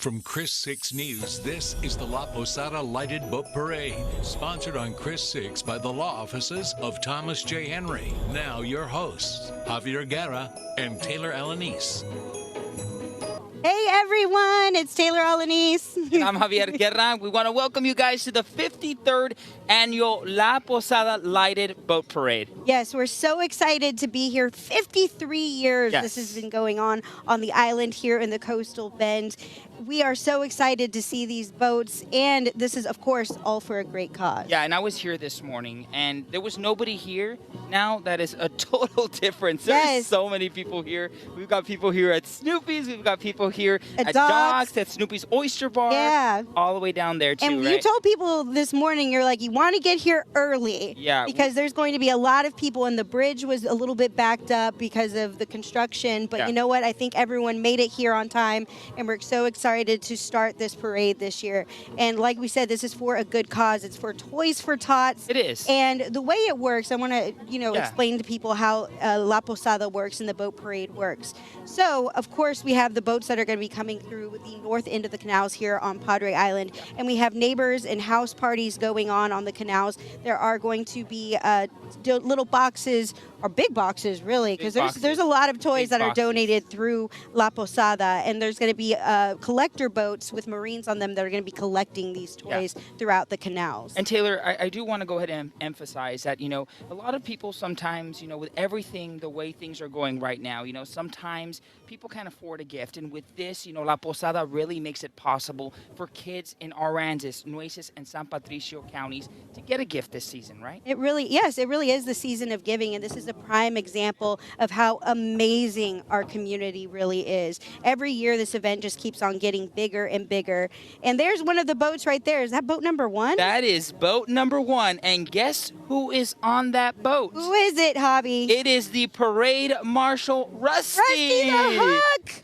From Chris 6 News, this is the La Posada Lighted Boat Parade, sponsored on Chris 6 by the law offices of Thomas J. Henry. Now your hosts, Javier Guerra and Taylor Alanis. Hey everyone, it's Taylor Alanis. And I'm Javier Guerra. We want to welcome you guys to the 53rd annual La Posada Lighted Boat Parade. Yes, we're so excited to be here. 53 years Yes. This has been going on the island here in the coastal bend. We are so excited to see these boats, and this is, of course, all for a great cause. Yeah, and I was here this morning, and there was nobody here. Now that is a total difference. There's Yes. so many people here. We've got people here at Snoopy's. We've got people here At at Doc's. Doc's, at Snoopy's Oyster Bar. Yeah. All the way down there, too, And right? you told people this morning, you're like, you want to get here early. Yeah. Because there's going to be a lot of people, and the bridge was a little bit backed up because of the construction. But Yeah. you know what? I think everyone made it here on time, and we're so excited to start this parade this year. And like we said, this is for a good cause. It's for Toys for Tots. It is. And the way it works, I want to, Yeah. explain to people how La Posada works and the boat parade works. So, of course, we have the boats that are going to be coming through the north end of the canals here on Padre Island, and we have neighbors and house parties going on the canals. There are going to be little boxes, or big boxes, really, because there's a lot of toys Big that are boxes. donated through La Posada, and there's going to be collector boats with Marines on them that are going to be collecting these toys throughout the canals. And Taylor, I do want to go ahead and emphasize that, a lot of people sometimes, with everything, the way things are going right now, sometimes people can't afford a gift. And with this, La Posada really makes it possible for kids in Aransas, Nueces, and San Patricio counties to get a gift this season, right? It really is the season of giving, and this is a prime example of how amazing our community really is. Every year, this event just keeps on getting bigger and bigger. And there's one of the boats right there. Is that boat number one? That is boat number 1. And guess who is on that boat? Who is it, Hobby? It is the parade marshal, Rusty. Rusty the Hook!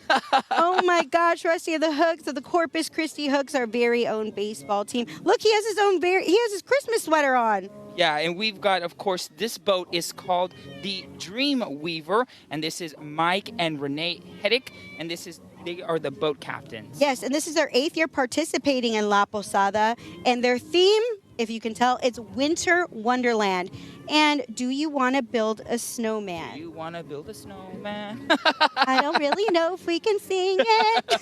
Oh my gosh, Rusty the Hook. So the Corpus Christi Hooks, our very own baseball team. Look, he has his Christmas sweater on. Yeah, and we've got, of course, this boat is called the Dream Weaver, and this is Mike and Renee Heddick, and they are the boat captains. Yes, and this is their 8th year participating in La Posada, and their theme, if you can tell, it's Winter Wonderland. And do you want to build a snowman? Do you want to build a snowman? I don't really know if we can sing it.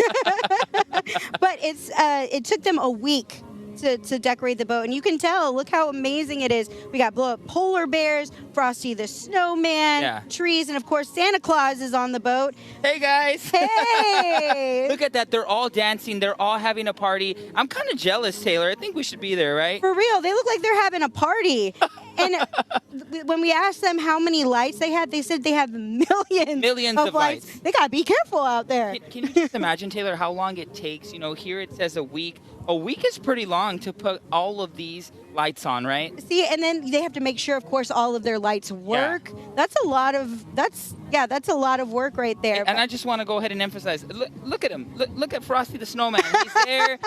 But it took them a week to decorate the boat, and you can tell, look how amazing it is. We got blow-up polar bears, Frosty the Snowman, trees, and of course Santa Claus is on the boat. Hey guys! Hey! Look at that, they're all dancing, they're all having a party. I'm kind of jealous, Taylor. I think we should be there, right? For real, they look like they're having a party. And when we asked them how many lights they had, they said they have millions of lights. They gotta be careful out there. Can you just imagine, Taylor, how long it takes? Here it says a week. A week is pretty long to put all of these lights on, right? See, and then they have to make sure, of course, all of their lights work. Yeah. That's a lot of work right there. And I just want to go ahead and emphasize, look at him. Look at Frosty the Snowman. He's there,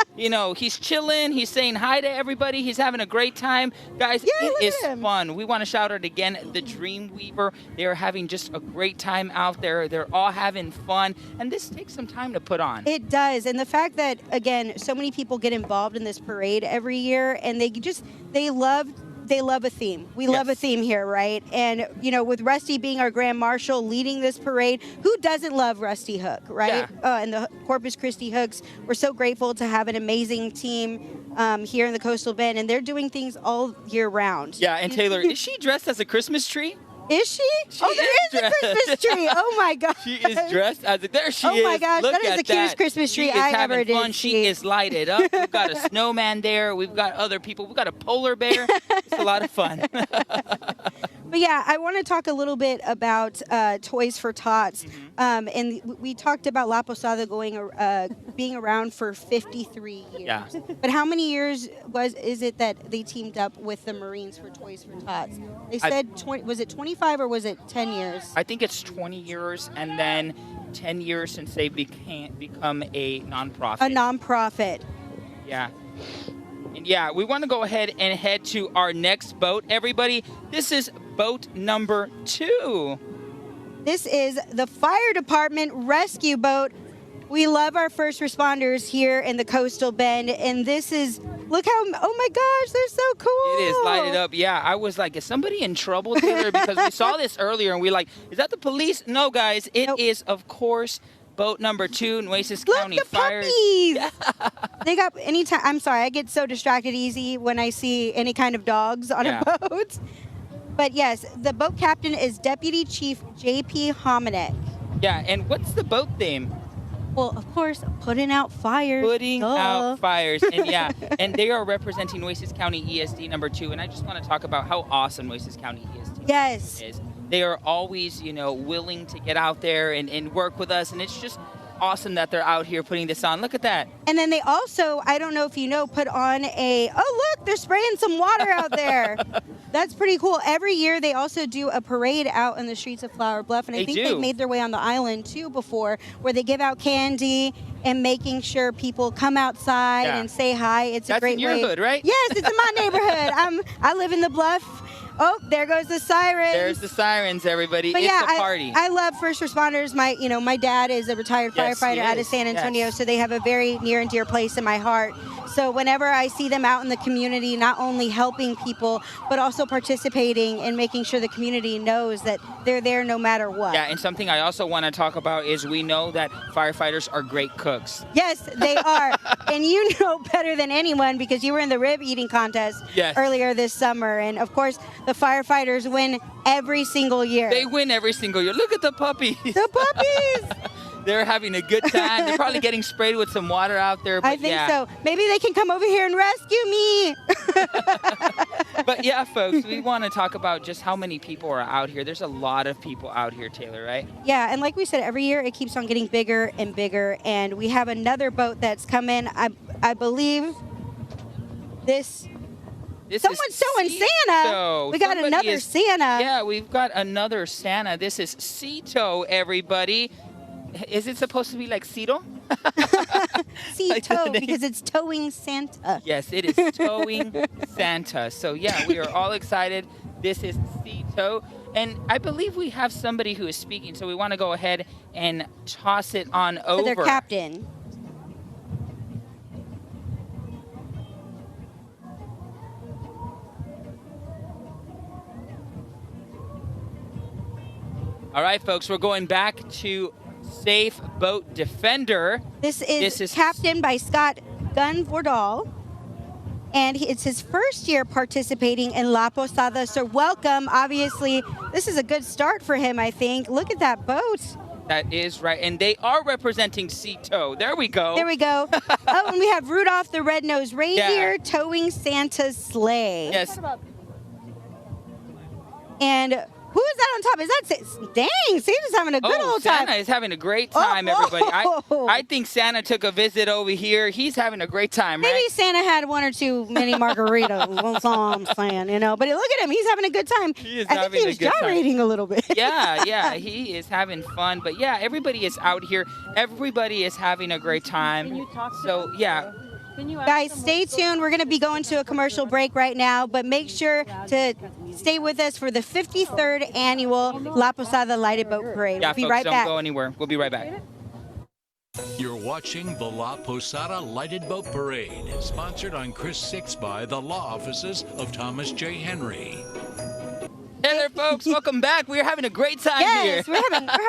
he's chilling. He's saying hi to everybody. He's having a great time. Guys, it is fun. We want to shout out again, the Dream Weaver. They are having just a great time out there. They're all having fun. And this takes some time to put on. It does. And the fact that, again, so many people get involved in this parade every year, and they love a theme. We love a theme here, right? And, with Rusty being our Grand Marshal leading this parade, who doesn't love Rusty Hook, right? Yeah. And the Corpus Christi Hooks, we're so grateful to have an amazing team here in the Coastal Bend, and they're doing things all year round. Yeah, and Taylor, is she dressed as a Christmas tree? Is she? There is a Christmas tree. Oh my gosh. She is dressed as there she is. Oh my gosh, Look that is at the cutest Christmas tree I ever did fun. see. She is lighted up. We've got a snowman there. We've got other people. We've got a polar bear. It's a lot of fun. But yeah, I want to talk a little bit about Toys for Tots. And we talked about La Posada being around for 53 years. Yeah. But how many years is it that they teamed up with the Marines for Toys for Tots? They said, was it 25 or was it 10 years? I think it's 20 years and then 10 years since they become a nonprofit. A nonprofit. Yeah. And yeah, we want to go ahead and head to our next boat. Everybody, this is boat number 2. This is the fire department rescue boat. We love our first responders here in the Coastal Bend, and this is, look how, oh my gosh, they're so cool. It is lighted up. Yeah, I was like, is somebody in trouble, Taylor? Because we saw this earlier, and we like, is that the police? No, guys, it is, of course, boat number 2, Nueces County Look, the Fire. puppies. They got anytime. I'm sorry, I get so distracted easy when I see any kind of dogs on a boat. But yes, the boat captain is Deputy Chief J.P. Hominick. Yeah, and what's the boat name? Well, of course, putting out fires. Putting out fires. And yeah, and they are representing Nueces County ESD number 2. And I just want to talk about how awesome Nueces County ESD is. They are always, you know, willing to get out there and work with us. And it's just awesome that they're out here putting this on. Look at that. And then they also, I don't know if you know, put on oh, look, they're spraying some water out there. That's pretty cool. Every year they also do a parade out in the streets of Flower Bluff. And I think they've made their way on the island too before, where they give out candy and making sure people come outside and say hi. It's a great way. That's in your hood, right? Yes, it's in my neighborhood. I live in the Bluff. Oh, there goes the sirens. There's the sirens, everybody. But it's a party. I love first responders. My dad is a retired firefighter out of San Antonio, so they have a very near and dear place in my heart. So whenever I see them out in the community, not only helping people, but also participating and making sure the community knows that they're there no matter what. Yeah, and something I also want to talk about is we know that firefighters are great cooks. Yes, they are. And you know better than anyone because you were in the rib eating contest earlier this summer. And of course, the firefighters win every single year. They win every single year. Look at the puppies. The puppies. They're having a good time. They're probably getting sprayed with some water out there. But I think so. Maybe they can come over here and rescue me. But yeah, folks, we want to talk about just how many people are out here. There's a lot of people out here, Taylor, right? Yeah, and like we said, every year it keeps on getting bigger and bigger. And we have another boat that's come in. I believe this someone's showing Santa. We got another Santa. Yeah, we've got another Santa. This is Cito, everybody. Is it supposed to be like Cito? Cito, because it's towing Santa. Yes, it is towing Santa. So yeah, we are all excited. This is Cito. And I believe we have somebody who is speaking, so we want to go ahead and toss it on over. To their captain. All right, folks, we're going back to Safe Boat Defender. This is captained by Scott Gunvordal, and it's his first year participating in La Posada. So welcome. Obviously, this is a good start for him, I think. Look at that boat. That is right, and they are representing Cito. There we go. There we go. Oh, and we have Rudolph the Red-Nosed Reindeer towing Santa's sleigh. Yes. And who is that on top? Is that dang? Santa's having a good old time. Santa is having a great time, everybody. I think Santa took a visit over here. He's having a great time, right? Maybe Santa had one or two mini margaritas. That's all I'm saying, you know. But look at him. He's having a good time. He is I think he was gyrating a little bit. Yeah, he is having fun. But yeah, everybody is out here. Everybody is having a great time. Can you talk to So yeah. Guys, stay tuned. We're going to be going to a commercial break right now, but make sure to stay with us for the 53rd annual La Posada Lighted Boat Parade. Yeah, We'll be folks, right back. Don't go anywhere. We'll be right back. You're watching the La Posada Lighted Boat Parade, sponsored on Chris 6 by the law offices of Thomas J. Henry. Hey there, folks. Welcome back. We're having a great time here. Yes, we're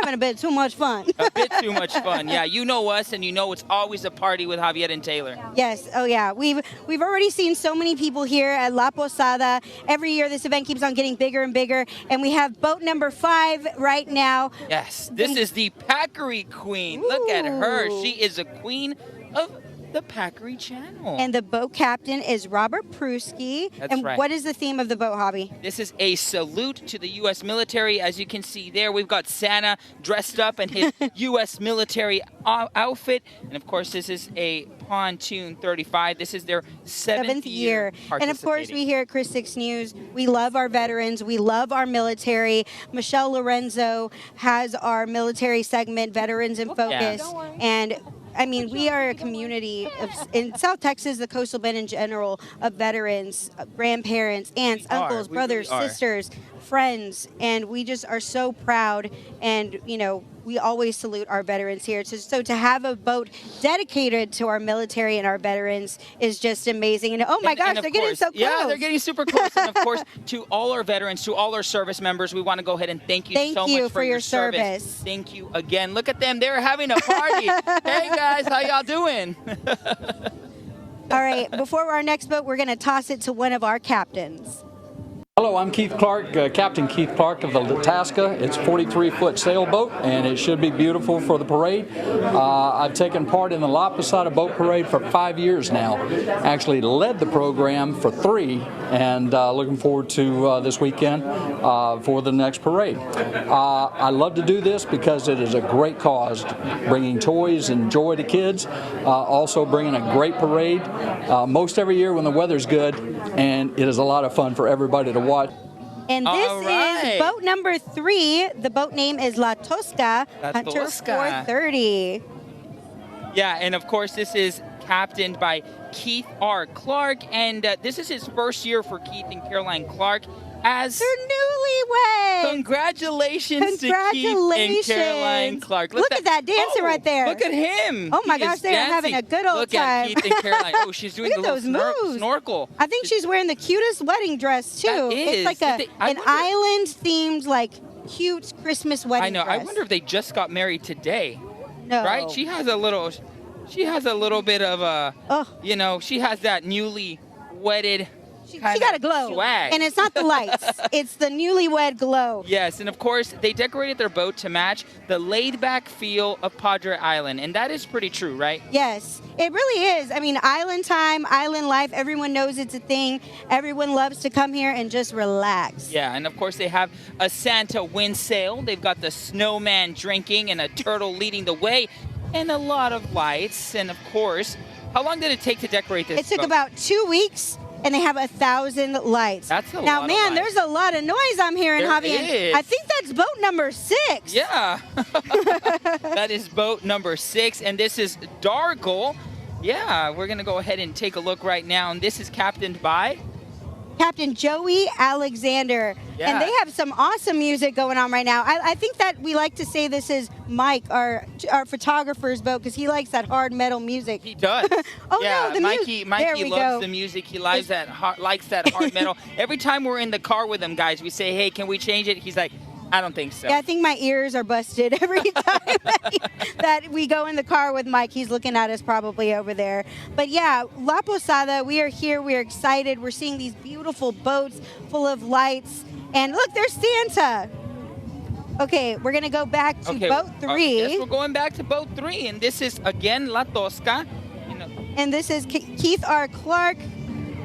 having a bit too much fun. A bit too much fun. Yeah, you know us, and you know it's always a party with Javier and Taylor. Yes. Oh, yeah. We've already seen so many people here at La Posada. Every year, this event keeps on getting bigger and bigger, and we have boat number 5 right now. Yes, this is the Packery Queen. Ooh. Look at her. She is a queen of the Packery Channel. And the boat captain is Robert Pruski. That's right. What is the theme of the boat, Hobby? This is a salute to the U.S. military. As you can see there, we've got Santa dressed up in his U.S. military outfit. And, of course, this is a Pontoon 35. This is their 7th year And, of course, we here at Chris 6 News, we love our veterans. We love our military. Michelle Lorenzo has our military segment, Veterans in Focus. Yeah. And I mean, we are a community in South Texas, the Coastal Bend in general, of veterans, grandparents, aunts, uncles, brothers, sisters, friends, and we just are so proud and, you know, we always salute our veterans here. So to have a boat dedicated to our military and our veterans is just amazing. And oh my gosh, of they're getting course, so close. Yeah, they're getting super close. And of course, to all our veterans, to all our service members, we want to go ahead and thank you so much for your service. Thank you again. Look at them. They're having a party. Hey, guys, how y'all doing? All right, before our next boat, we're going to toss it to one of our captains. Hello, I'm Keith Clark, Captain Keith Clark of the Itasca. It's a 43-foot sailboat, and it should be beautiful for the parade. I've taken part in the La Posada Boat Parade for 5 years now. Actually led the program for 3, and looking forward to this weekend for the next parade. I love to do this because it is a great cause, bringing toys and joy to kids, also bringing a great parade most every year when the weather's good, and it is a lot of fun for everybody to watch. And this is boat number 3. The boat name is La Tosca, Hunter 430. Yeah, and of course this is captained by Keith R. Clark, and this is his first year for Keith and Caroline Clark as they're newlyweds. Congratulations to Keith and Caroline Clark. Look at that dancing right there. Look at him. Oh my gosh, they are having a good old time. Look at Keith and Caroline. Oh, she's doing the little snorkel. I think she's wearing the cutest wedding dress too. That is. It's like an island themed, like cute Christmas wedding dress. I wonder if they just got married today. No. Right? She has a little bit of a, you know, she has that newly wedded She got a glow. Swag. And it's not the lights. It's the newlywed glow. Yes, and of course, they decorated their boat to match the laid-back feel of Padre Island, and that is pretty true, right? Yes, it really is. I mean, island time, island life, everyone knows it's a thing. Everyone loves to come here and just relax. Yeah, and of course, they have a Santa wind sail. They've got the snowman drinking and a turtle leading the way, and a lot of lights. And of course, how long did it take to decorate this It took boat? about 2 weeks. And they have 1,000 lights. That's a lot Now, of man, lights. there's a lot of noise I'm hearing, There Javi. is. I think that's boat number 6. Yeah. That is boat number 6, and this is Dargle. Yeah, we're going to go ahead and take a look right now, and this is captained by Captain Joey Alexander. Yeah. And they have some awesome music going on right now. I think that we like to say this is Mike, our photographer's boat, because he likes that hard metal music. He does. Oh, yeah, no, the Mikey music. loves the music. He likes that hard metal. Every time we're in the car with him, guys, we say, hey, can we change it? He's like, I don't think so. Yeah, I think my ears are busted every time that we go in the car with Mike. He's looking at us probably over there. But yeah, La Posada, we are here. We are excited. We're seeing these beautiful boats full of lights. And look, there's Santa. Okay, we're going to go back to boat 3. Yes, we're going back to boat 3. And this is, again, La Tosca. And this is Keith R. Clark.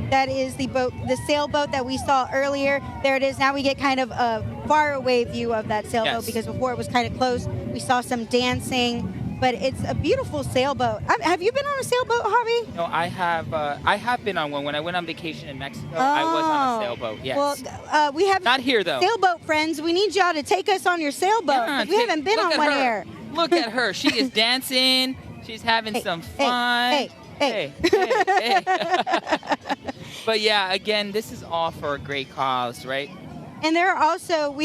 That is the boat, the sailboat that we saw earlier. There it is. Now we get kind of a far away view of that sailboat because before it was kind of close. We saw some dancing, but it's a beautiful sailboat. Have you been on a sailboat, Javi? No, I have been on one. When I went on vacation in Mexico, I was on a sailboat, yes. Well, we have not here, though. Sailboat friends. We need y'all to take us on your sailboat. Yeah, we haven't been on one here. Look at her. She is dancing. She's having some fun. Hey. But yeah, again, this is all for a great cause, right? And there are also,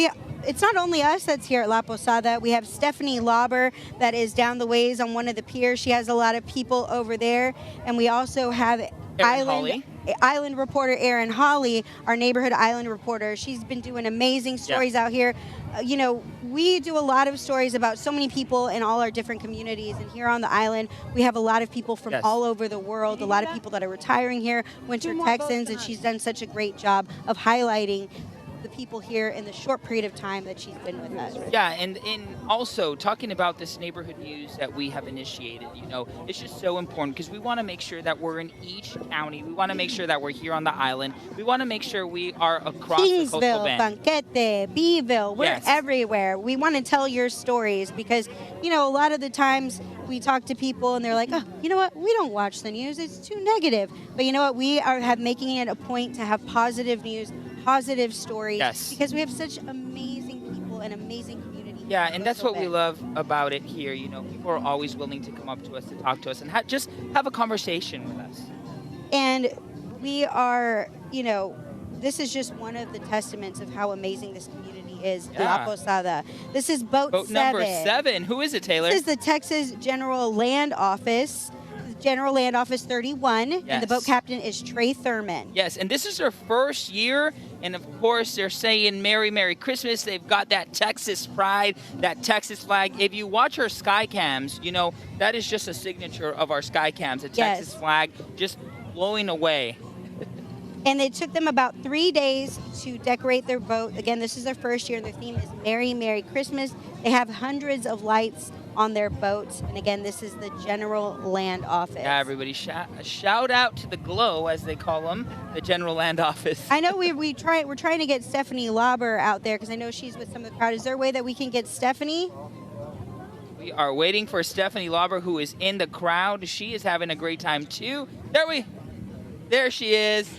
it's not only us that's here at La Posada. We have Stephanie Lauber that is down the ways on one of the piers. She has a lot of people over there. And we also have island reporter Erin Hawley, our neighborhood island reporter. She's been doing amazing stories out here. You know, we do a lot of stories about so many people in all our different communities. And here on the island, we have a lot of people from all over the world, a lot of people that are retiring here, Winter Texans, and she's done such a great job of highlighting the people here in the short period of time that she's been with us. Yeah, and also talking about this neighborhood news that we have initiated, you know, it's just so important because we want to make sure that we're in each county. We want to make sure that we're here on the island. We want to make sure we are across the coastal bend. Banquete, Beeville, we're everywhere. We want to tell your stories because, you know, a lot of the times we talk to people and they're like, oh, you know what, we don't watch the news, it's too negative. But you know what, we are making it a point to have positive news, positive stories, because we have such amazing people and amazing community. Yeah, and that's what we love about it here. You know, people are always willing to come up to us, to talk to us, and just have a conversation with us. And we are, you know, this is just one of the testaments of how amazing this community is Yeah. La Posada. This is boat Boat 7. number 7. Who is it, Taylor? This is the Texas General Land Office, General Land Office 31, and the Yes. boat captain is Trey Thurman. Yes, and this is their first year, and of course they're saying Merry, Merry Christmas. They've got that Texas pride, that Texas flag. If you watch our sky cams, you know, that is just a signature of our sky cams, a Texas flag just blowing away. And it took them about 3 days to decorate their boat. Again, this is their first year, and their theme is Merry, Merry Christmas. They have hundreds of lights on their boats. And again, this is the General Land Office. Yeah, everybody, shout out to the Glow, as they call them, the General Land Office. I know we're trying to get Stephanie Lauber out there because I know she's with some of the crowd. Is there a way that we can get Stephanie? We are waiting for Stephanie Lauber, who is in the crowd. She is having a great time too. There she is.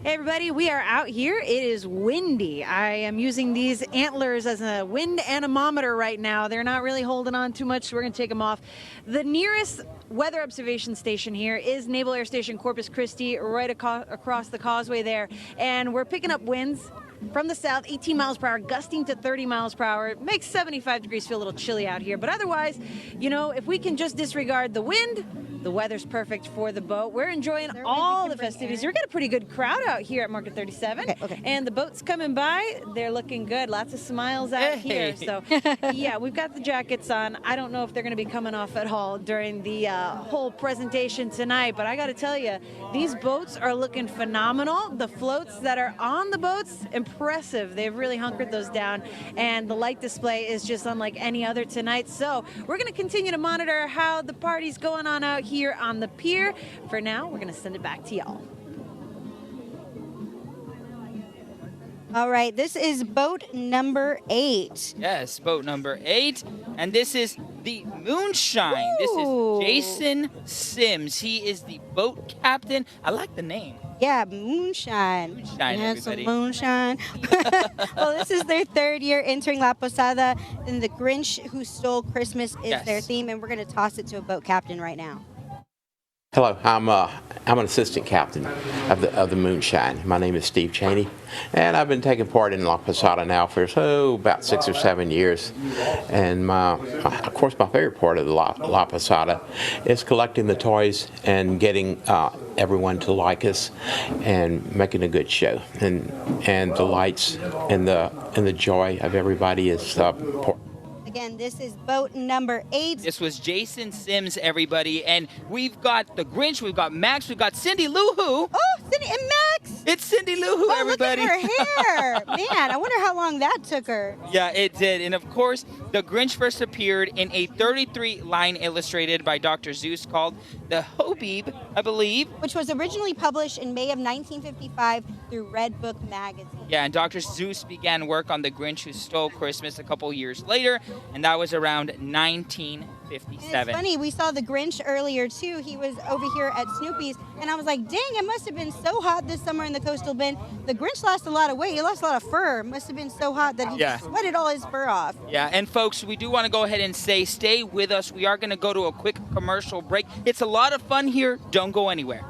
Hey everybody, we are out here. It is windy. I am using these antlers as a wind anemometer right now. They're not really holding on too much, so we're going to take them off. The nearest weather observation station here is Naval Air Station Corpus Christi, right across the causeway there. And we're picking up winds from the south, 18 miles per hour, gusting to 30 miles per hour. It makes 75 degrees feel a little chilly out here. But otherwise, you know, if we can just disregard the wind, the weather's perfect for the boat. We're enjoying all the festivities. We've got a pretty good crowd out here at Market 37. Okay. And the boat's coming by. They're looking good. Lots of smiles out here. So, yeah, we've got the jackets on. I don't know if they're going to be coming off at all during the whole presentation tonight. But I got to tell you, these boats are looking phenomenal. The floats that are on the boats, impressive. They've really hunkered those down. And the light display is just unlike any other tonight. So we're going to continue to monitor how the party's going on out here on the pier. For now, we're going to send it back to y'all. All right, this is boat number 8. Yes, boat number 8. And this is the Moonshine. Ooh. This is Jason Sims. He is the boat captain. I like the name. Yeah, Moonshine. Moonshine, Have some everybody. moonshine. Well, this is their 3rd year entering La Posada, and the Grinch Who Stole Christmas is Yes. their theme, and we're going to toss it to a boat captain right now. Hello, I'm an assistant captain of the Moonshine. My name is Steve Cheney, and I've been taking part in La Posada now for about 6 or 7 years. And of course, my favorite part of the La Posada is collecting the toys and getting everyone to like us and making a good show. And the lights and the joy of everybody is important. Again, this is boat number 8. This was Jason Sims, everybody. And we've got the Grinch, we've got Max, we've got Cindy Lou Who. Oh, Cindy and Max! It's Cindy Lou Who, Oh, everybody. look at her hair. Man, I wonder how long that took her. Yeah, it did. And of course, the Grinch first appeared in a 33-line illustrated by Dr. Seuss called The Hobebe, I believe. Which was originally published in May of 1955 through Red Book magazine. Yeah, and Dr. Seuss began work on The Grinch Who Stole Christmas a couple years later, and that was around 1957. And it's funny, we saw the Grinch earlier too. He was over here at Snoopy's, and I was like, dang, it must have been so hot this summer in the coastal bend. The Grinch lost a lot of weight. He lost a lot of fur. It must have been so hot that he sweated all his fur off. Yeah, and folks, we do want to go ahead and say, stay with us. We are going to go to a quick commercial break. It's a lot of fun here. Don't go anywhere.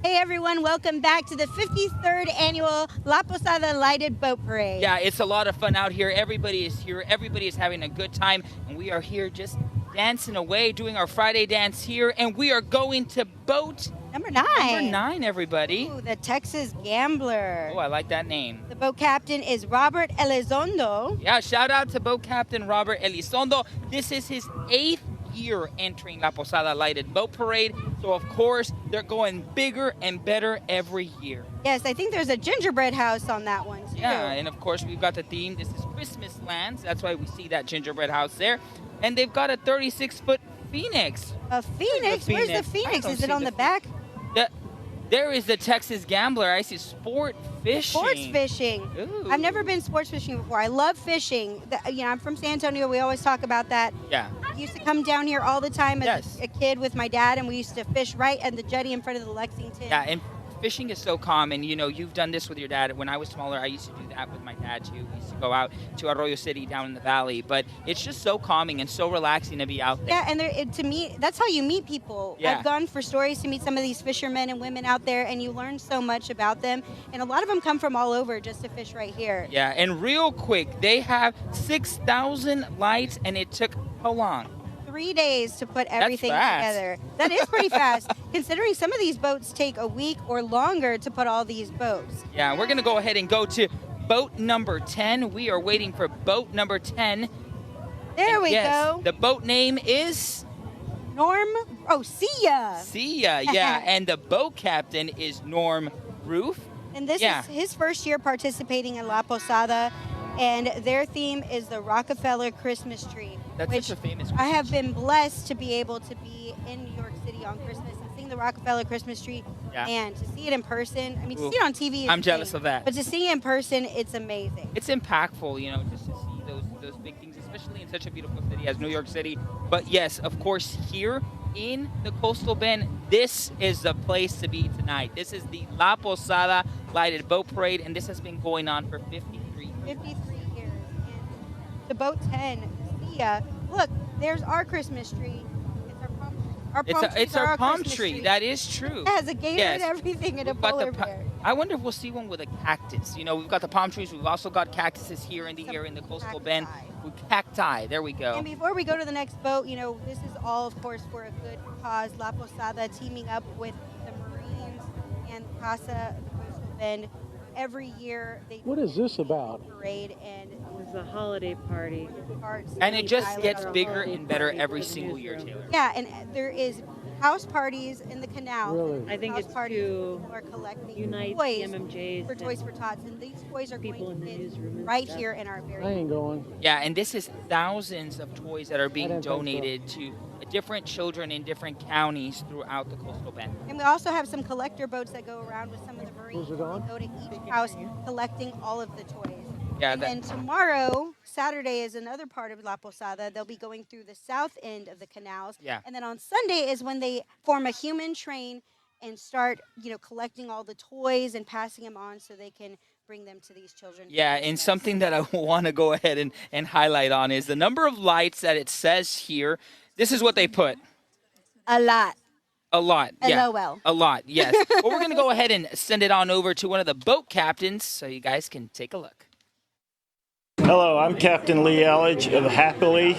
Hey everyone, welcome back to the 53rd annual La Posada Lighted Boat Parade. Yeah, it's a lot of fun out here. Everybody is here. Everybody is having a good time. And we are here just dancing away, doing our Friday dance here. And we are going to boat Number 9. number 9, everybody. Ooh, the Texas Gambler. Oh, I like that name. The boat captain is Robert Elizondo. Yeah, shout out to boat captain Robert Elizondo. This is his 8th year entering La Posada Lighted Boat Parade. So, of course, they're going bigger and better every year. Yes, I think there's a gingerbread house on that one too. Yeah, and of course, we've got the theme. This is Christmas Lands. That's why we see that gingerbread house there. And they've got a 36-foot Phoenix. A Phoenix? Where's the I Phoenix? don't Is it see on the back? There is the Texas Gambler. I see sport fishing. Sports fishing. Ooh. I've never been sports fishing before. I love fishing. I'm from San Antonio. We always talk about that. Yeah. I used to come down here all the time as Yes. a kid with my dad, and we used to fish right at the jetty in front of the Lexington. Yeah, and fishing is so common. You know, you've done this with your dad. When I was smaller, I used to do that with my dad too. We used to go out to Arroyo City down in the valley. But it's just so calming and so relaxing to be out there. Yeah, and to me, that's how you meet people. Yeah. I've gone for stories to meet some of these fishermen and women out there, and you learn so much about them. And a lot of them come from all over just to fish right here. Yeah, and real quick, they have 6,000 lights, and it took how long? 3 days to put everything fast. together. That is pretty fast, considering some of these boats take a week or longer to put all these boats. Yeah, we're going to go ahead and go to boat number 10. We are waiting for boat number 10. There we Yes, go. the boat name is Norm. Oh, see ya. Sia, yeah, and the boat captain is Norm Roof. And this Yeah. is his first year participating in La Posada, and their theme is the Rockefeller Christmas tree. That's which such a famous I have Christmas been blessed to be able to be in New York City on Christmas and sing the Rockefeller Christmas tree. Yeah. And to see it in person, I mean, to Ooh, see it on TV is I'm the jealous thing, of that. But to see it in person, it's amazing. It's impactful, you know, just to see those big things, especially in such a beautiful city as New York City. But yes, of course, here in the Coastal Bend, this is the place to be tonight. This is the La Posada Lighted Boat Parade, and this has been going on for 53 years. 53 years. And the boat 10, see ya. Look, there's our Christmas tree. It's our palm tree. Our palm trees It's are our palm Christmas tree. That is true. It has a gator Yes. and everything and a We've got polar the pa- bear. I wonder if we'll see one with a cactus. You know, we've got the palm trees. We've also got cactuses here in the Some area in the Coastal cacti. Bend. With cacti. There we go. And before we go to the next boat, you know, this is all, of course, for a good cause. La Posada teaming up with the Marines and Casa, the Coastal Bend. Every year they What is this about? parade and It's a holiday party. parts. And it just Island gets are bigger all- and better every single year, Taylor. Yeah, and there is house parties in the canal. Really? I think House it's parties, to people are collecting unite toys the MMJs for and Toys for Tots, and these toys are people going in to the kids newsroom and right stuff. here in our very I ain't going. Yeah, and this is thousands of toys that are I being didn't think so. donated to different children in different counties throughout the Coastal Bend. And we also have some collector boats that go around with some of the Marines. Is it on? They go to each house collecting all of the toys. Yeah, And then tomorrow, Saturday, is another part of La Posada. They'll be going through the south end of the canals. Yeah. And then on Sunday is when they form a human train and start, you know, collecting all the toys and passing them on so they can bring them to these children. for Yeah, and Christmas. something that I want to go ahead and highlight on is the number of lights that it says here. This is what they put. A lot. A lot. Yeah. LOL. A lot, yes. Well, we're going to go ahead and send it on over to one of the boat captains so you guys can take a look. Hello, I'm Captain Lee Elledge of Happily.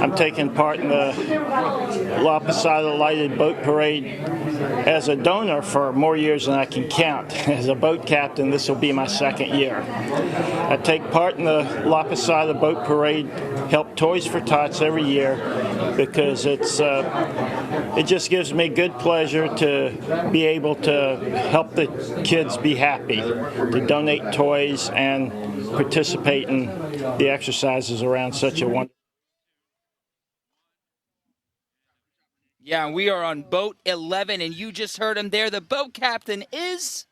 I'm taking part in the La Posada Lighted Boat Parade as a donor for more years than I can count. As a boat captain, this will be my second year. I take part in the La Posada Boat Parade, help Toys for Tots every year because it just gives me good pleasure to be able to help the kids be happy, to donate toys and participate in the exercises around such a wonderful. Yeah, we are on boat 11, and you just heard him there. The boat captain is,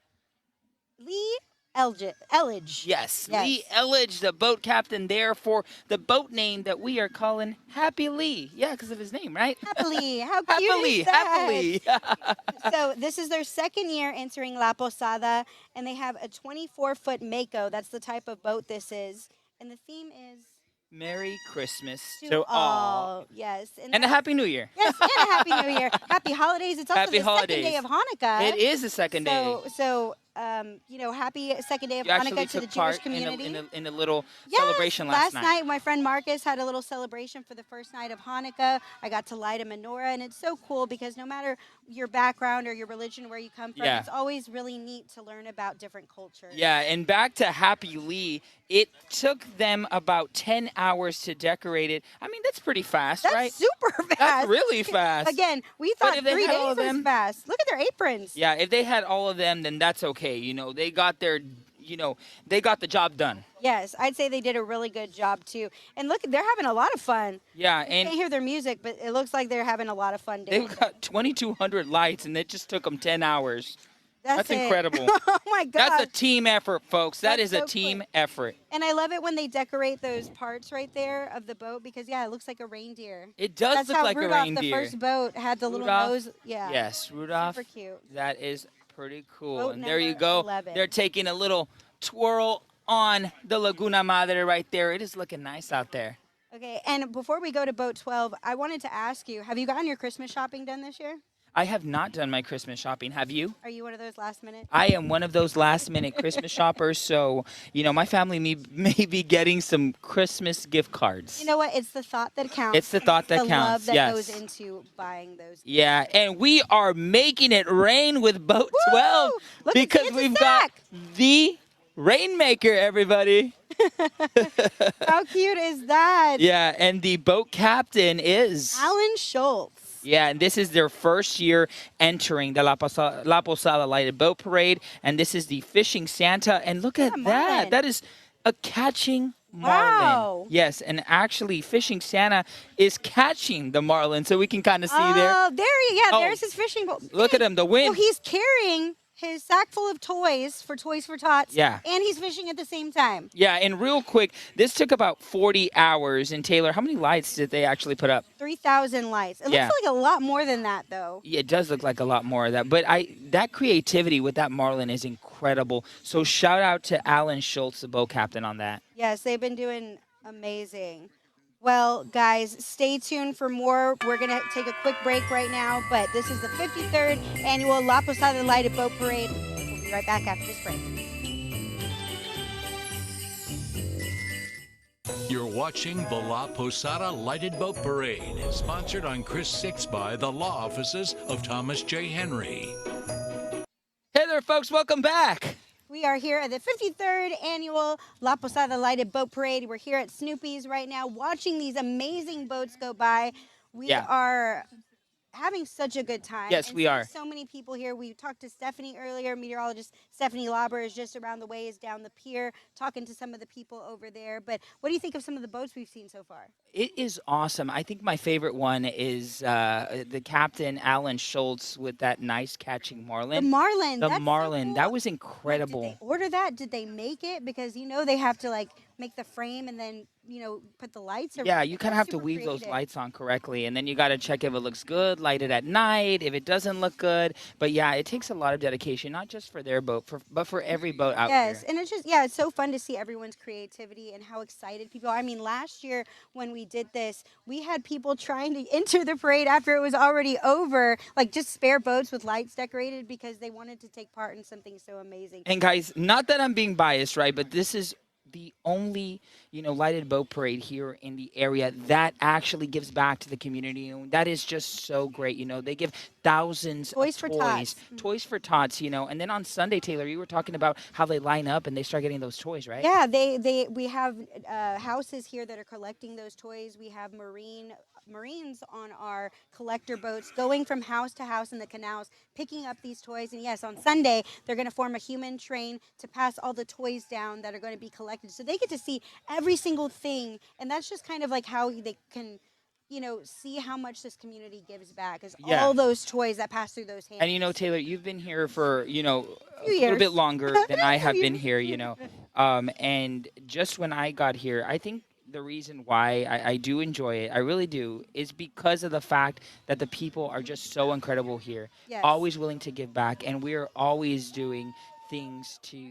Lee Elledge. yes, Yes. Lee Elledge, the boat captain there for the boat name that we are calling Happy Lee. Yeah, because of his name, right? Happily. How cute Happily, is that? happily. So this is their second year entering La Posada, and they have a 24-foot Mako. That's the type of boat this is. And the theme is Merry Christmas to all. Yes. And a Happy New Year. Yes, and a Happy New Year. Happy holidays. It's also Happy the holidays. second day of Hanukkah. It is the second day. So, you know, happy second day of You actually Hanukkah to the took Jewish part community. in a little Yes, celebration last night. my friend Marcus had a little celebration for the first night of Hanukkah. I got to light a menorah, and it's so cool because no matter your background or your religion, where you come from, Yeah. it's always really neat to learn about different cultures. Yeah, and back to Happy Lee, it took them about 10 hours to decorate it. I mean, that's pretty fast, That's right? super fast. That's really fast. Again, we But thought if they 3 had all days of was them- fast. Look at their aprons. Yeah, if they had all of them, then that's okay. You know, they got their, they got the job done. Yes, I'd say they did a really good job too. And look, they're having a lot of fun. Yeah, You can't and hear their music, but it looks like they're having a lot of fun doing they've got 2,200 lights, and it just took them 10 hours. That's it. incredible. Oh my God. That's a team effort, folks. That That's is a so team quick. effort. And I love it when they decorate those parts right there of the boat because, yeah, it looks like a reindeer. It does That's look how like Rudolph, a reindeer. the first boat, had the little Rudolph? nose. Yeah. Yes, Rudolph. Super cute. That is Pretty cool. Boat And there you number go. 11. They're taking a little twirl on the Laguna Madre right there. It is looking nice out there. Okay, and before we go to boat 12, I wanted to ask you, have you gotten your Christmas shopping done this year? I have not done my Christmas shopping. Have you? Are you one of those last minute? I am one of those last minute Christmas shoppers. So, my family may be getting some Christmas gift cards. You know what? It's the thought that counts. It's the thought that the counts. love that Yes. goes into buying those. Yeah, and we are making it rain with Boat 12 Look at because Santa's we've got sack. the Rainmaker, everybody. How cute is that? Yeah, and the boat captain is Alan Schultz. Yeah, and this is their first year entering the La Posada Lighted Boat Parade, and this is the Fishing Santa. And look at Come that. on. That is a catching marlin. Wow. Yes, and actually Fishing Santa is catching the marlin, so we can kind of see there. Oh, Oh, there's his fishing boat. Look at him, the So wind. he's carrying his sack full of Toys for Tots. Yeah. And he's fishing at the same time. Yeah, and real quick, this took about 40 hours. And Taylor, how many lights did they actually put up? 3,000 lights. It Yeah. looks like a lot more than that, though. Yeah, it does look like a lot more of that. But that creativity with that marlin is incredible. So shout out to Alan Schultz, the boat captain, on that. Yes, they've been doing amazing. Well, guys, stay tuned for more. We're going to take a quick break right now, but this is the 53rd annual La Posada Lighted Boat Parade. We'll be right back after this break. You're watching the La Posada Lighted Boat Parade, sponsored on Chris 6 by the law offices of Thomas J. Henry. Hey there, folks. Welcome back. We are here at the 53rd annual La Posada Lighted Boat Parade. We're here at Snoopy's right now watching these amazing boats go by. We Yeah. are having such a good time. Yes, and we seeing are. So many people here. We talked to Stephanie earlier. Meteorologist Stephanie Lauber is just around the way, is down the pier, talking to some of the people over there. But what do you think of some of the boats we've seen so far? It is awesome. I think my favorite one is the captain, Alan Schultz, with that nice catching The marlin. Marlin. The that's so marlin. cool. That was Like, incredible. did they order that? Did they make it? Because they have to make the frame and then put the lights. Yeah, you kind of have to Super weave those creative. lights on correctly, and then you got to check if it looks good, light it at night, if it doesn't look good. But yeah, it takes a lot of dedication, not just for their boat, but for every boat out Yes, there. and it's it's so fun to see everyone's creativity and how excited people are. I mean, last year when we did this, we had people trying to enter the parade after it was already over, like just spare boats with lights decorated because they wanted to take part in something so amazing. And guys, not that I'm being biased, right? But this is the only, lighted boat parade here in the area that actually gives back to the community. And that is just so great. They give thousands Toys of for toys. Tots. Toys for Tots, and then on Sunday, Taylor, you were talking about how they line up and they start getting those toys, right? Yeah, we have houses here that are collecting those toys. We have Marines on our collector boats going from house to house in the canals, picking up these toys. And yes, on Sunday, they're going to form a human train to pass all the toys down that are going to be collected. So they get to see every single thing. And that's just kind of like how they can, see how much this community gives back is Yeah. all those toys that pass through those hands. And Taylor, you've been here for, a little years. bit longer than I have been Few here, and just when I got here, I think the reason why I do enjoy it, I really do, is because of the fact that the people are just so incredible here. Yes. Always willing to give back, and we are always doing things to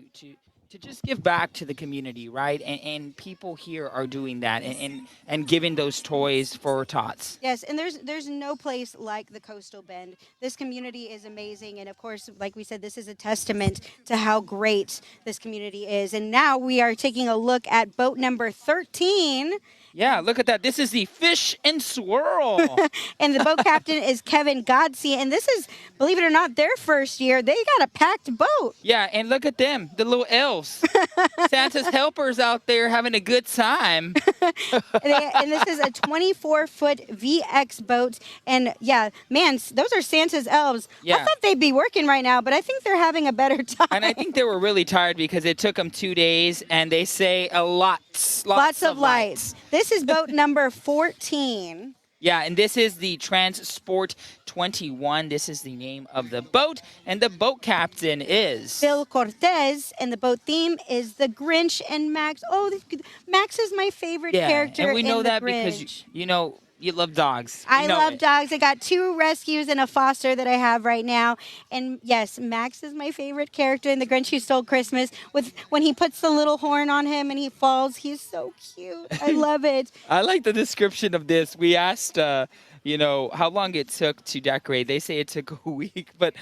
just give back to the community, right? And people here are doing that and giving those toys for tots. Yes, and there's no place like the Coastal Bend. This community is amazing, and of course, like we said, this is a testament to how great this community is. And now we are taking a look at boat number 13, Yeah, look at that. This is the Fish and Swirl. and the boat captain is Kevin Godsey. And this is, believe it or not, their first year. They got a packed boat. Yeah, and look at them, the little elves. Santa's helpers out there having a good time. And this is a 24-foot VX boat. And yeah, man, those are Santa's elves. Yeah. I thought they'd be working right now, but I think they're having a better time. And I think they were really tired because it took them 2 days, and they say lots of lights. This is boat number 14. Yeah, and this is the Transport 21. This is the name of the boat, and the boat captain is Phil Cortez, and the boat theme is the Grinch and Max. Oh, Max is my favorite character and we know in that the Grinch. because You love dogs. I We know love it. dogs. I got 2 rescues and a foster that I have right now. And yes, Max is my favorite character in The Grinch Who Stole Christmas. With when he puts the little horn on him and he falls, he's so cute. I love it. I like the description of this. We asked, how long it took to decorate. They say it took a week. But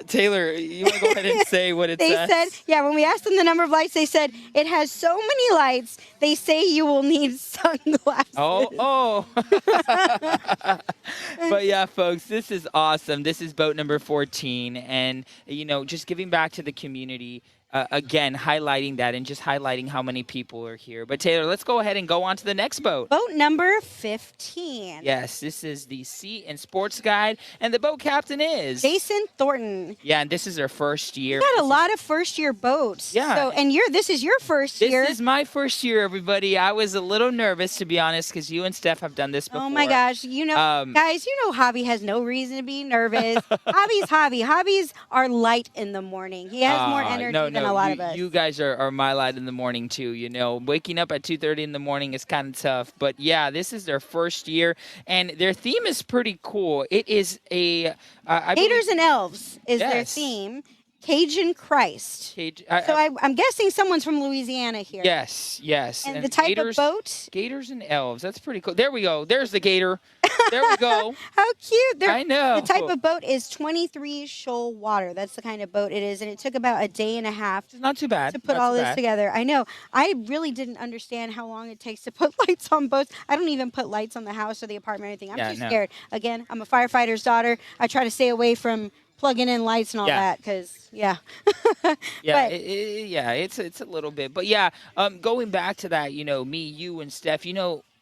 Taylor, you want to go ahead and say what it They says? said, yeah, when we asked them the number of lights, they said it has so many lights. They say you will need sunglasses. Oh. But yeah, folks, this is awesome. This is boat number 14. And, just giving back to the community. Again, highlighting that and just highlighting how many people are here. But Taylor, let's go ahead and go on to the next boat. Boat number 15. Yes, this is the Sea and Sports Guide, and the boat captain is Jason Thornton. Yeah, and this is their first year. We got a lot of first-year boats. Yeah. So, and this is your first year. This is my first year, everybody. I was a little nervous, to be honest, because you and Steph have done this before. Oh my gosh! Guys, Hobby has no reason to be nervous. Hobby's Hobby. Hobbies are light in the morning. He has more energy than a lot of us. You guys are my light in the morning too. Waking up at 2:30 in the morning is kind of tough. But yeah, this is their first year, and their theme is pretty cool. It is Gators and Elves is their Yes. theme. Cajun Christ. I'm guessing someone's from Louisiana here. Yes. And the type of boat? Gators and elves. That's pretty cool. There we go. There's the gator. There we go. How cute. I know. The type of boat is 23 shoal water. That's the kind of boat it is. And it took about a day and a half It's not too bad. to put all this together. I know. I really didn't understand how long it takes to put lights on boats. I don't even put lights on the house or the apartment or anything. I'm too scared. Again, I'm a firefighter's daughter. I try to stay away from plugging in lights and all that because, Yeah, it's a little bit. But yeah, going back to that, me, you, and Steph,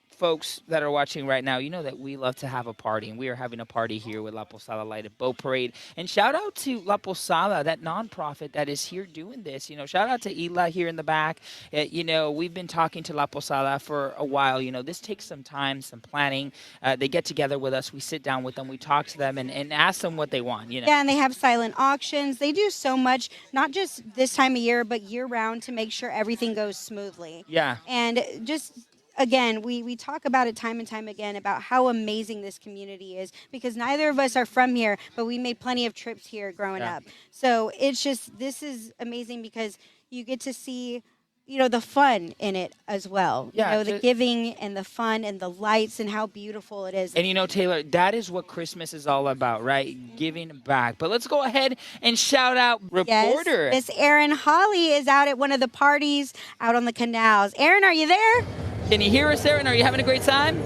folks that are watching right now, that we love to have a party, and we are having a party here with La Posada Lighted Boat Parade. And shout out to La Posada, that nonprofit that is here doing this. Shout out to Ela here in the back. We've been talking to La Posada for a while. This takes some time, some planning. They get together with us. We sit down with them. We talk to them and ask them what they want. Yeah, and they have silent auctions. They do so much, not just this time of year, but year round to make sure everything goes smoothly. Yeah. And just again, we talk about it time and time again about how amazing this community is because neither of us are from here, but we made plenty of trips here growing up. So it's just, this is amazing because you get to see, the fun in it as well. Yeah, the giving and the fun and the lights and how beautiful it is. And Taylor, that is what Christmas is all about, right? Giving back. But let's go ahead and shout out reporter. Yes, Miss Erin Holly is out at one of the parties out on the canals. Erin, are you there? Can you hear us, Erin? Are you having a great time?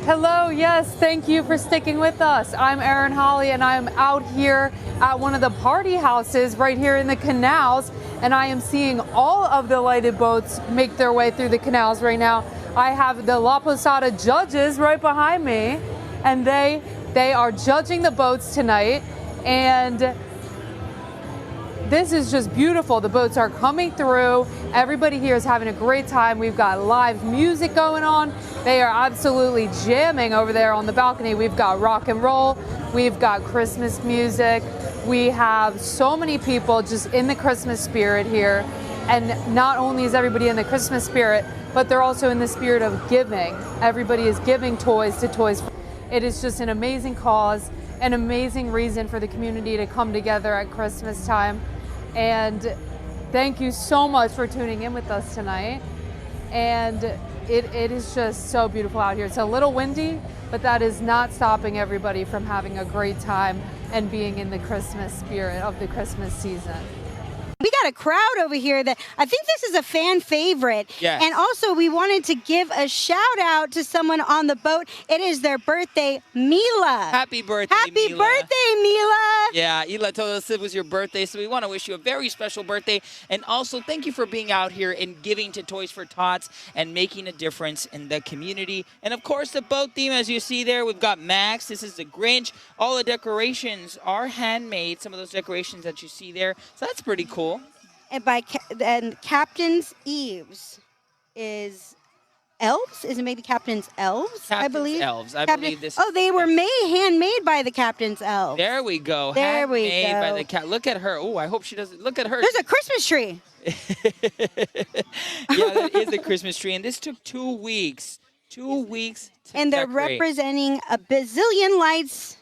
Hello, yes, thank you for sticking with us. I'm Erin Holly and I'm out here at one of the party houses right here in the canals, and I am seeing all of the lighted boats make their way through the canals right now. I have the La Posada judges right behind me, and they are judging the boats tonight, and this is just beautiful. The boats are coming through. Everybody here is having a great time. We've got live music going on. They are absolutely jamming over there on the balcony. We've got rock and roll. We've got Christmas music. We have so many people just in the Christmas spirit here. And not only is everybody in the Christmas spirit, but they're also in the spirit of giving. Everybody is giving toys to Toys. It is just an amazing cause, an amazing reason for the community to come together at Christmas time. And thank you so much for tuning in with us tonight. And it is just so beautiful out here. It's a little windy, but that is not stopping everybody from having a great time and being in the Christmas spirit of the Christmas season. We got a crowd over here that I think this is a fan favorite. Yes. And also we wanted to give a shout out to someone on the boat. It is their birthday, Mila. Happy birthday, Happy Mila. birthday, Mila. Yeah, Ela told us it was your birthday, so we want to wish you a very special birthday. And also, thank you for being out here and giving to Toys for Tots and making a difference in the community. And of course, the boat theme, as you see there, we've got Max. This is the Grinch. All the decorations are handmade, some of those decorations that you see there. So that's pretty cool. And Captain's Eves is elves? Is it maybe Captain's Elves? I believe. Elves. I believe this. Oh, they were handmade by the Captain's Elves. There we go. There we Handmade by go. the cat. Look at her. Oh, I hope she doesn't. Look at her. There's a Christmas tree. Yeah, that is a Christmas tree. And this took 2 weeks 2 weeks to And they're decorate. representing a bazillion lights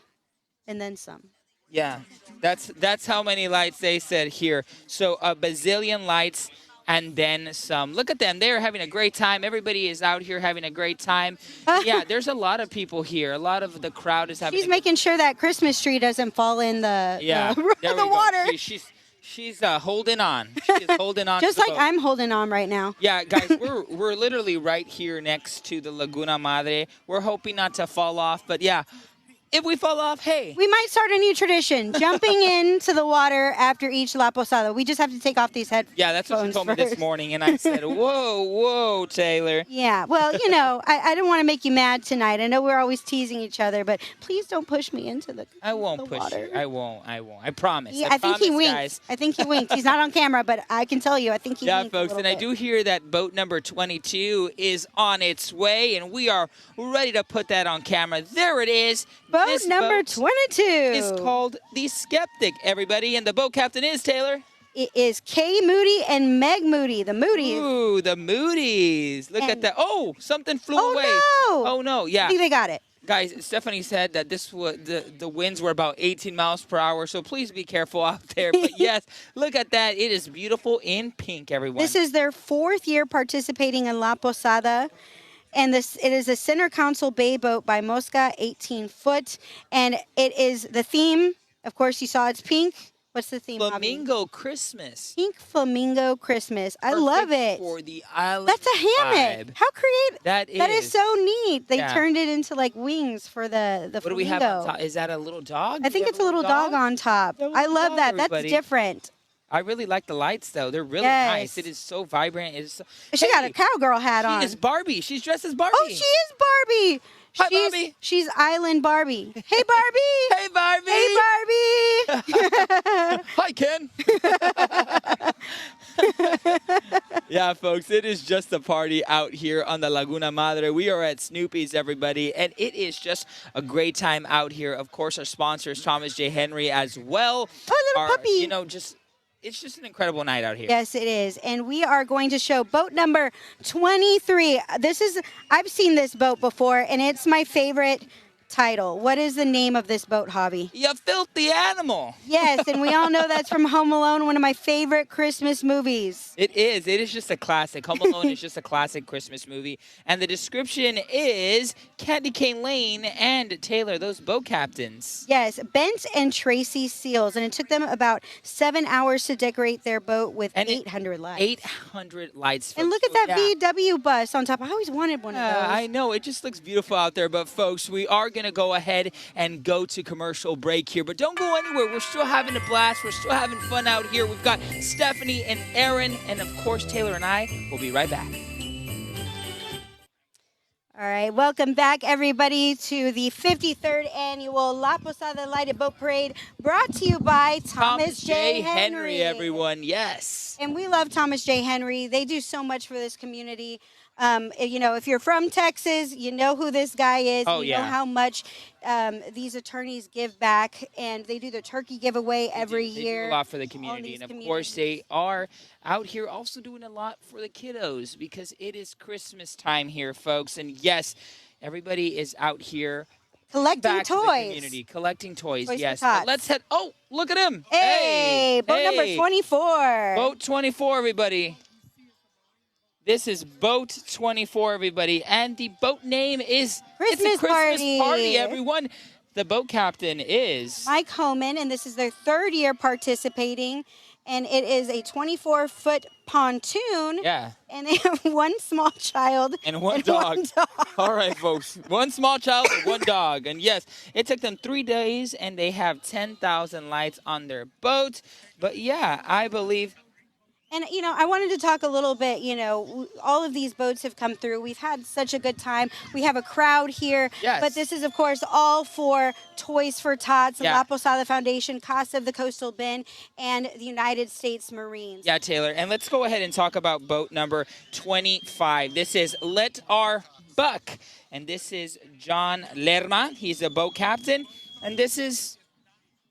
and then some. Yeah, that's how many lights they said here. So a bazillion lights and then some. Look at them. They're having a great time. Everybody is out here having a great time. Yeah, there's a lot of people here. A lot of the crowd is having She's making sure that Christmas tree doesn't fall in the, yeah, the, there the we go. water. She's holding on. She is holding on. Just to the like boat. I'm holding on right now. Yeah, guys, we're literally right here next to the Laguna Madre. We're hoping not to fall off, but yeah, if we fall off, hey. We might start a new tradition, jumping into the water after each La Posada. We just have to take off these headphones. Yeah, that's what she told me this morning, and I said, whoa, Taylor. Yeah, well, I don't want to make you mad tonight. I know we're always teasing each other, but please don't push me into the I won't the push water. you. I won't. I promise. Yeah, I I think promise, he winked. guys. I think he winked. He's not on camera, but I can tell you, I think he Yeah, winked a folks, little and I bit. do hear that boat number 22 is on its way, and we are ready to put that on camera. There it is. Boat This number boat 22 is called the Skeptic, everybody, and the boat captain is Taylor. It is Kay Moody and Meg Moody, the Moody's. Ooh, the Moody's. Look at And- that. Oh, something flew Oh, away. no. Oh, no. I Yeah. think they got it. Guys, Stephanie said that this was the winds were about 18 miles per hour, so please be careful out there. But yes, look at that. It is beautiful in pink, everyone. This is their 4th year participating in La Posada. And it is a center console bay boat by Mosca, 18 foot. And it is the theme. Of course, you saw it's pink. What's the theme? Javi? Flamingo Christmas. Pink Flamingo Christmas. I love Perfect it. for the island That's a hammock. vibe. How creative. That That is so neat. They Yeah. turned it into like wings for the What do flamingo. we have on top? Is that a little dog? I Do think we it's a little dog on top. Yeah, a I little love dog, that. That's everybody. different. I really like the lights, though. They're really Yes. nice. It is so vibrant. It is so... She got a Hey, cowgirl hat on. She is Barbie. She's dressed as Barbie. Oh, she is Barbie. Hi, she's, Barbie. She's Island Barbie. Hey, Barbie. Hey, Barbie. Hey, Barbie. Hi, Ken. Yeah, folks, it is just a party out here on the Laguna Madre. We are at Snoopy's, everybody, and it is just a great time out here. Of course, our sponsor is Thomas J. Henry as well. Oh, little puppy. It's just an incredible night out here. Yes, it is. And we are going to show boat number 23. I've seen this boat before, and it's my favorite title. What is the name of this boat, Hobby? You filthy animal. Yes, and we all know that's from Home Alone, one of my favorite Christmas movies. It is. It is just a classic. Home Alone is just a classic Christmas movie. And the description is Candy Cane Lane and Taylor, those boat captains. Yes, Bent and Tracy Seals, and it took them about 7 hours to decorate their boat with And 800 lights. 800 lights. And folks. look at that Yeah. VW bus on top. I always wanted one of Yeah, those. I know. It just looks beautiful out there. But, folks, we are going to go ahead and go to commercial break here. But don't go anywhere. We're still having a blast. We're still having fun out here. We've got Stephanie and Aaron, and, of course, Taylor and I will be right back. All right, welcome back, everybody, to the 53rd annual La Posada Lighted Boat Parade, brought to you by Thomas J. Henry. Everyone. Yes. And we love Thomas J. Henry. They do so much for this community. If you're from Texas, you know who this guy is. Oh, you know yeah. how much these attorneys give back, and they do the turkey giveaway every They year. do a lot for the All community, these and of course they are out here also doing a lot for the kiddos because it is Christmas time here, folks. And yes, everybody is out here Collecting back to the toys. community, collecting toys. Toys for Yes, tots. but let's head. Oh, look at him! Hey, boat number 24. Boat 24, everybody. This is Boat 24, everybody, and the boat name is Christmas it's a Christmas party. everyone. The boat captain is Mike Homan, and this is their 3rd year participating, and it is a 24-foot pontoon. yeah. And they have one small child And one dog. All right, folks. One small child and one dog. And yes, it took them 3 days, and they have 10,000 lights on their boat. But yeah, I believe. And, I wanted to talk a little bit, all of these boats have come through. We've had such a good time. We have a crowd here. Yes. But this is, of course, all for Toys for Tots, the Yeah. La Posada Foundation, Casa of the Coastal Bend, and the United States Marines. Yeah, Taylor. And let's go ahead and talk about boat number 25. This is Let Our Buck. And this is John Lerma. He's a boat captain. And this is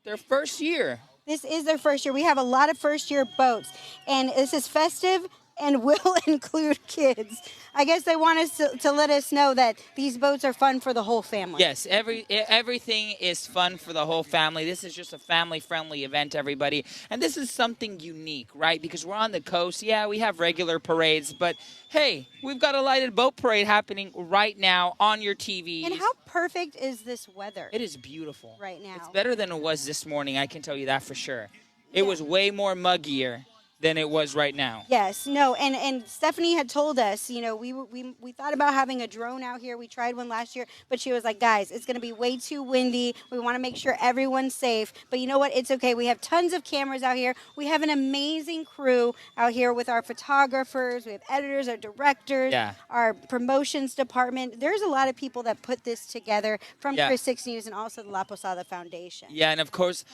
their first year. This is their first year. We have a lot of first-year boats, and this is festive and will include kids. I guess they want us to let us know that these boats are fun for the whole family. Yes, everything is fun for the whole family. This is just a family-friendly event, everybody. And this is something unique, right? Because we're on the coast. Yeah, we have regular parades, but hey, we've got a lighted boat parade happening right now on your TV. And how perfect is this weather? It is beautiful. Right now. It's better than it was this morning, I can tell you that for sure. It was way more muggier than it was right now. Yes, no, and Stephanie had told us, you know, we thought about having a drone out here. We tried one last year, but she was like, guys, it's going to be way too windy. We want to make sure everyone's safe. But you know what? It's okay. We have tons of cameras out here. We have an amazing crew out here with our photographers. We have editors, our directors, our promotions department. There's a lot of people that put this together from Chris 6 News and also the La Posada Foundation. Yeah, and of course,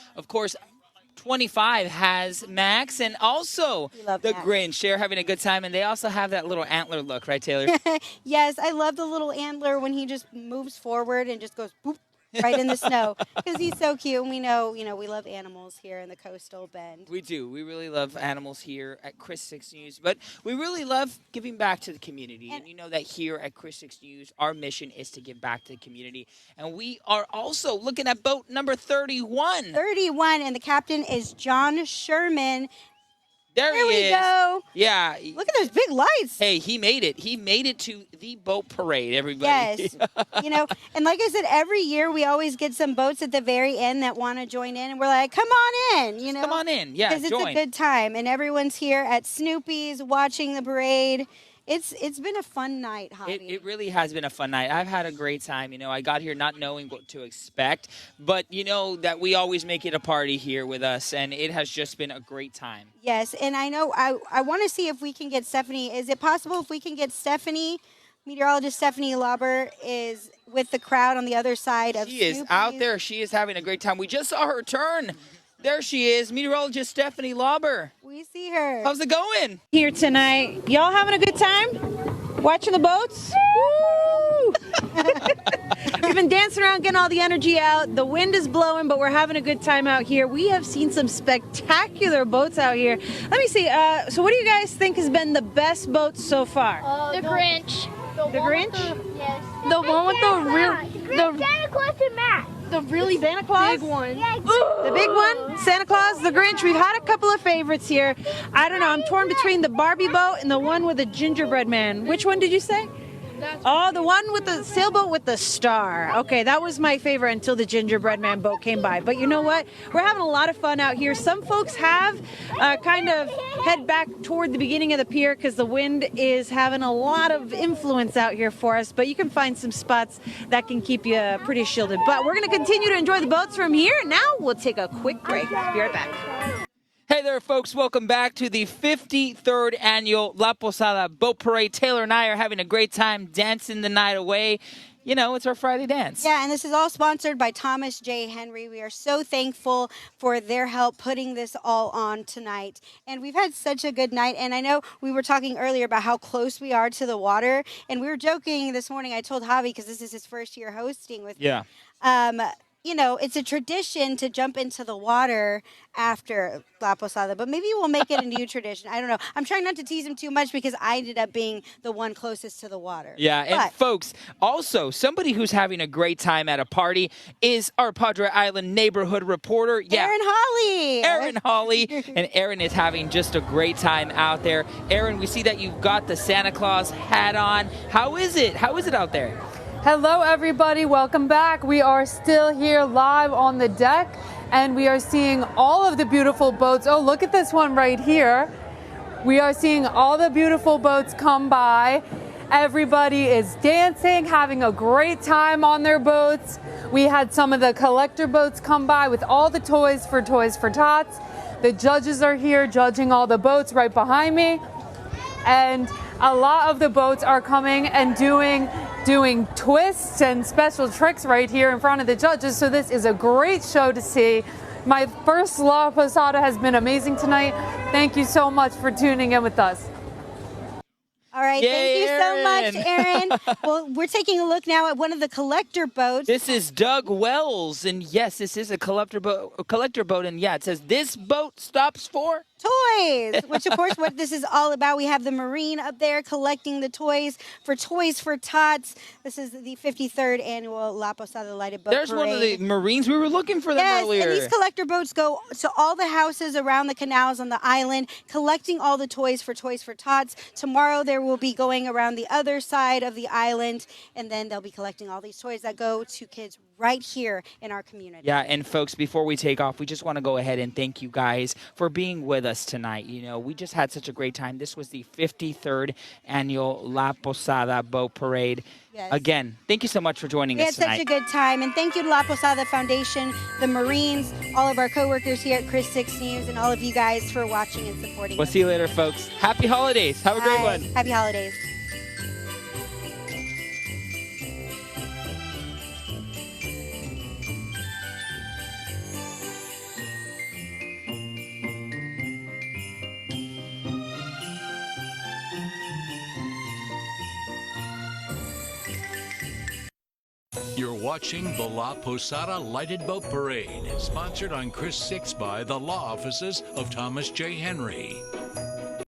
25 has Max and also the Max. Grinch. They're having a good time, and they also have that little antler look, right, Taylor? Yes, I love the little antler when he just moves forward and just goes boop right in the snow because he's so cute. And we know, we love animals here in the coastal bend. We do. We really love animals here at Chris 6 News, but we really love giving back to the community. And you know that here at Chris 6 News, our mission is to give back to the community. And we are also looking at boat number 31. 31, and the captain is John Sherman. There he is. we go. Yeah. Look at those big lights. Hey, he made it. He made it to the boat parade, everybody. Yes. And like I said, every year we always get some boats at the very end that want to join in. And we're like, come on in, Come on in. Yeah, because it's a good time. And everyone's here at Snoopy's watching the parade. It's been a fun night, Javi. It really has been a fun night. I've had a great time. I got here not knowing what to expect, but you know that we always make it a party here with us, and it has just been a great time. Yes, and I know I want to see if we can get Stephanie. Is it possible if we can get Stephanie, meteorologist Stephanie Lauber, is with the crowd on the other side of She is out there. She is having a great time. We just saw her turn. There she is, meteorologist Stephanie Lauber. We see her. How's it going? Here tonight. Y'all having a good time? Watching the boats? Woo! We've been dancing around, getting all the energy out. The wind is blowing, but we're having a good time out here. We have seen some spectacular boats out here. Let me see. So what do you guys think has been the best boat so far? The Grinch. The Grinch? Yes. The one with the Santa Claus and Matt. the really Santa Claus? big one. The big one? Santa Claus, the Grinch. We've had a couple of favorites here. I don't know. I'm torn between the Barbie boat and the one with the gingerbread man. Which one did you say? Oh, the one with the sailboat with the star. Okay, that was my favorite until the gingerbread man boat came by. But you know what? We're having a lot of fun out here. Some folks have kind of head back toward the beginning of the pier because the wind is having a lot of influence out here for us. But you can find some spots that can keep you pretty shielded. But we're going to continue to enjoy the boats from here. Now we'll take a quick break. Be right back. Hey there, folks. Welcome back to the 53rd annual La Posada Boat Parade. Taylor and I are having a great time dancing the night away. You know, it's our Friday dance. Yeah, and this is all sponsored by Thomas J. Henry. We are so thankful for their help putting this all on tonight. And we've had such a good night. And I know we were talking earlier about how close we are to the water. And we were joking this morning. I told Javi, because this is his first year hosting with me. You know, it's a tradition to jump into the water after La Posada, but maybe we'll make it a new tradition. I don't know. I'm trying not to tease him too much because I ended up being the one closest to the water. Yeah, and folks, also, somebody who's having a great time at a party is our Padre Island neighborhood reporter. Yeah, Aaron Holly. Aaron Holly. And Aaron is having just a great time out there. Aaron, we see that you've got the Santa Claus hat on. How is it? How is it out there? Hello, everybody. Welcome back. We are still here live on the deck, and we are seeing all of the beautiful boats. Oh, look at this one right here. We are seeing all the beautiful boats come by. Everybody is dancing, having a great time on their boats. We had some of the collector boats come by with all the toys for Tots. The judges are here judging all the boats right behind me. And a lot of the boats are coming and doing twists and special tricks right here in front of the judges. So this is a great show to see. My first La Posada has been amazing tonight. Thank you so much for tuning in with us. All right, thank you so much, Aaron. Well, we're taking a look now at one of the collector boats. This is Doug Wells, and yes, this is a collector boat. And yeah, it says this boat stops for Toys, which of course what this is all about. We have the Marine up there collecting the toys for Toys for Tots. This is the 53rd annual La Posada Lighted Boat There's Parade. one of the Marines. We were looking for them Yes, earlier. and these collector boats go to all the houses around the canals on the island, collecting all the toys for Toys for Tots. Tomorrow they will be going around the other side of the island, and then they'll be collecting all these toys that go to kids right here in our community. Yeah, and folks, before we take off, we just want to go ahead and thank you guys for being with us tonight. You know, we just had such a great time. This was the 53rd annual La Posada Boat Parade. Yes. Again, thank you so much for joining We us had tonight. such a good time, and thank you to La Posada Foundation, the Marines, all of our coworkers here at Chris 6 News, and all of you guys for watching and supporting We'll us. see you later, folks. Happy holidays. Have a great Bye. one. Happy holidays. You're watching the La Posada Lighted Boat Parade, sponsored on Chris 6 by the law offices of Thomas J. Henry.